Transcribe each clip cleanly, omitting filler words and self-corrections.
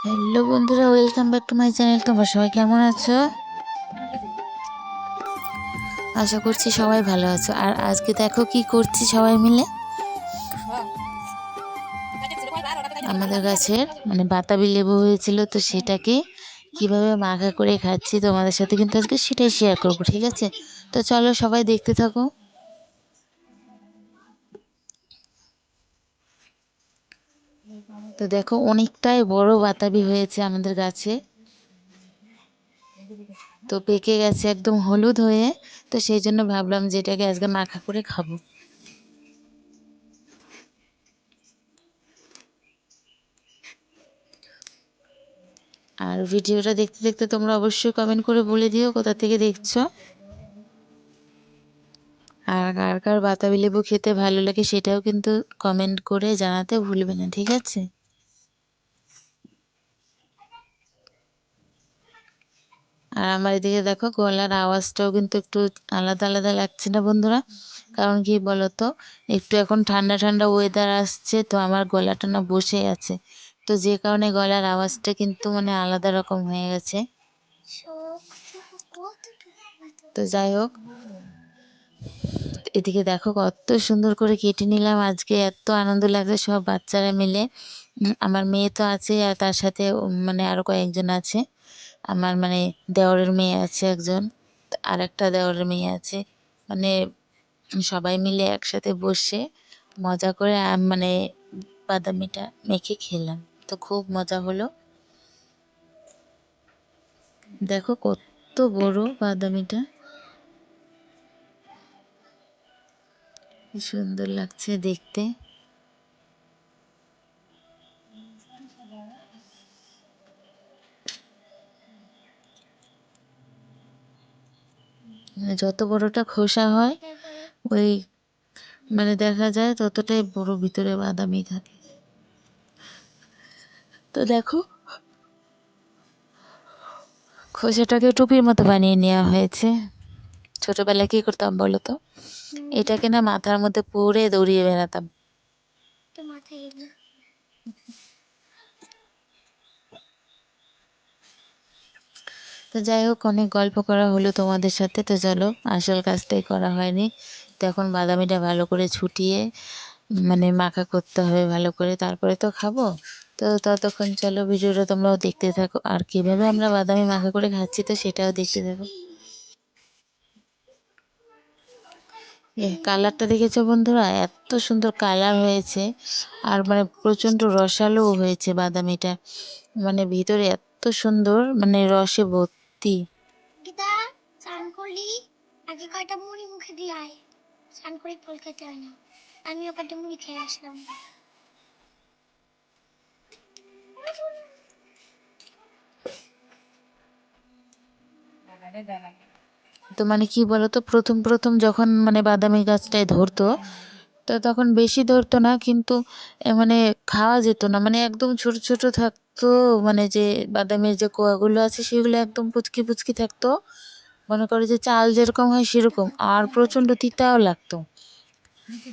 Hello বন্ধুরা, welcome back to my channel. তোমরা সবাই কেমন আছো? আশা করছি সবাই ভালো আছো। আর আজকে দেখো কি করছি সবাই মিলে। আমাদের গাছের বাতাবি লেবু হয়েছিল, তো সেটাকে কিভাবে মাখা করে খাচ্ছি তোমাদের সাথে কিন্তু আজকে সেটাই শেয়ার করবো, ঠিক আছে? তো চলো সবাই দেখতে থাকো। তো দেখো অনেকটাই বড় বাতাবি হয়েছে আমাদের গাছে, তো পেকে গেছে একদম হলুদ হয়ে। তো সেই জন্য ভাবলাম যে এটাকে আজকে মাখা করে খাবো। আর ভিডিওটা দেখতে দেখতে তোমরা অবশ্যই কমেন্ট করে বলে দিও কোথা থেকে দেখছো, আর কার কার বাতাবি লেবু খেতে ভালো লাগে সেটাও কিন্তু কমেন্ট করে জানাতে ভুলবে না, ঠিক আছে? আর আমার এদিকে দেখো গলার আওয়াজটাও কিন্তু একটু আলাদা আলাদা লাগছে না বন্ধুরা? কারণ কি বলতো, একটু এখন ঠান্ডা ঠান্ডা ওয়েদার আসছে, তো আমার গলাটা না বসে আছে, তো যে কারণে গলার আওয়াজটা কিন্তু আলাদা রকম হয়ে গেছে। তো যাই হোক, এদিকে দেখো কত সুন্দর করে কেটে নিলাম। আজকে এত আনন্দ লাগছে সব বাচ্চারা মিলে। আমার মেয়ে তো আছে, আর তার সাথে আরো কয়েকজন আছে। আমার দেওরের মেয়ে আছে একজন, আর একটা দেওরের মেয়ে আছে। মানে সবাই মিলে একসাথে বসে মজা করে বাদামিটা মেখে খেলাম, তো খুব মজা হলো। দেখো কত বড় বাদামিটা, কি সুন্দর লাগছে দেখতে। যত বড়টা খোসা হয় ওই দেখা যায় ততটাই বড় ভিতরে বাদামি থাকে। তো দেখো খোসাটাকে টুপির মতো বানিয়ে নেওয়া হয়েছে। ছোটবেলায় কি করতাম বলো তো, এটাকে না মাথার মধ্যে পরে দৌড়িয়ে বেড়াতাম। তো যাই হোক, অনেক গল্প করা হলো তোমাদের সাথে। তো চলো, আসল কাজটাই করা হয়নি। তো এখন বাদামিটা ভালো করে ছুটিয়ে মানে মাখা করতে হবে ভালো করে, তারপরে তো খাবো। তো ততক্ষণ চলো ভিডিওটা তোমরাও দেখতে থাকো, আর কীভাবে আমরা বাদামি মাখা করে খাচ্ছি তো সেটাও দেখতে থাকো। কালারটা দেখেছো বন্ধুরা, এত সুন্দর কালার হয়েছে। আর মানে প্রচণ্ড রসালোও হয়েছে বাদামিটা, মানে ভিতরে এত সুন্দর, মানে রসে ভর্তি। দিদা, স্নান করলি? আগে কয়টা মুড়ি মুখে দিয়ে আয়, স্নান করে ফল খেতে হয় না। আমিও কয়টা মুড়ি খেয়ে আসলাম। তো মানে কি বলতো, প্রথম যখন মানে বাদামি গাছটায় ধরতো, তো তখন বেশি ধরতো না, কিন্তু মানে খাওয়া যেত না, মানে একদম ছোট ছোট থাকতো। মানে যে বাদামের যে কোয়াগুলো আছে সেগুলো একদম পুচকি পুচকি থাকতো, মনে করো যে চাল যেরকম হয় সেরকম, আর প্রচণ্ড তিতাও লাগতো।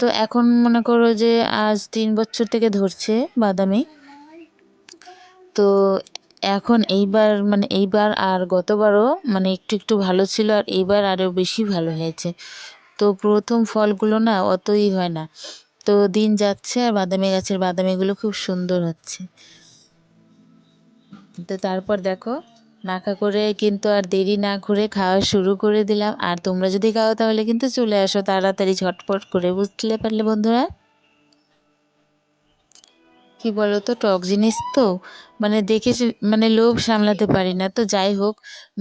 তো এখন মনে করো যে আজ 3 বছর থেকে ধরছে বাদামি। তো এখন এইবার আর গতবারও মানে একটু একটু ভালো ছিল, আর এইবার আরও বেশি ভালো হয়েছে। তো প্রথম ফলগুলো না অতই হয় না, তো দিন যাচ্ছে আর বাদামি গাছের বাদামিগুলো খুব সুন্দর হচ্ছে। তো তারপর দেখো, মাখা করে কিন্তু আর দেরি না করে খাওয়া শুরু করে দিলাম। আর তোমরা যদি খাও তাহলে কিন্তু চলে আসো তাড়াতাড়ি ঝটপট করে, বুঝতে পারলে বন্ধুরা। কি বলো তো, টক জিনিস তো মানে দেখে মানে লোভ সামলাতে পারি না। তো যাই হোক,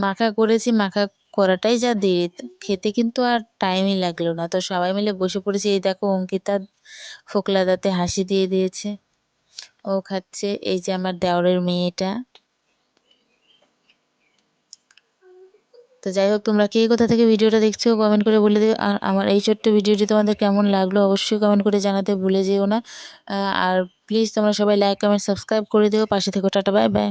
মাখা করেছি, মাখা করাটাই যা দেরি, খেতে কিন্তু আর টাইমই লাগলো না। তো সবাই মিলে বসে পড়েছি, এই দেখো অঙ্কিতা ফোকলা দাঁতে হাসি দিয়ে দিয়েছে, ও খাচ্ছে। এই যে আমার দেওরের মেয়েটা। তো যাই হোক, তোমরা কে কোথা থেকে ভিডিওটা দেখছো কমেন্ট করে বলে দিও। আর আমার এই ছোট্ট ভিডিওটি তোমাদের কেমন লাগলো অবশ্যই কমেন্ট করে জানাতে ভুলে যেও না। আর প্লিজ তোমরা সবাই লাইক কমেন্ট সাবস্ক্রাইব করে দিও, পাশে থেকো। Tata, bye bye.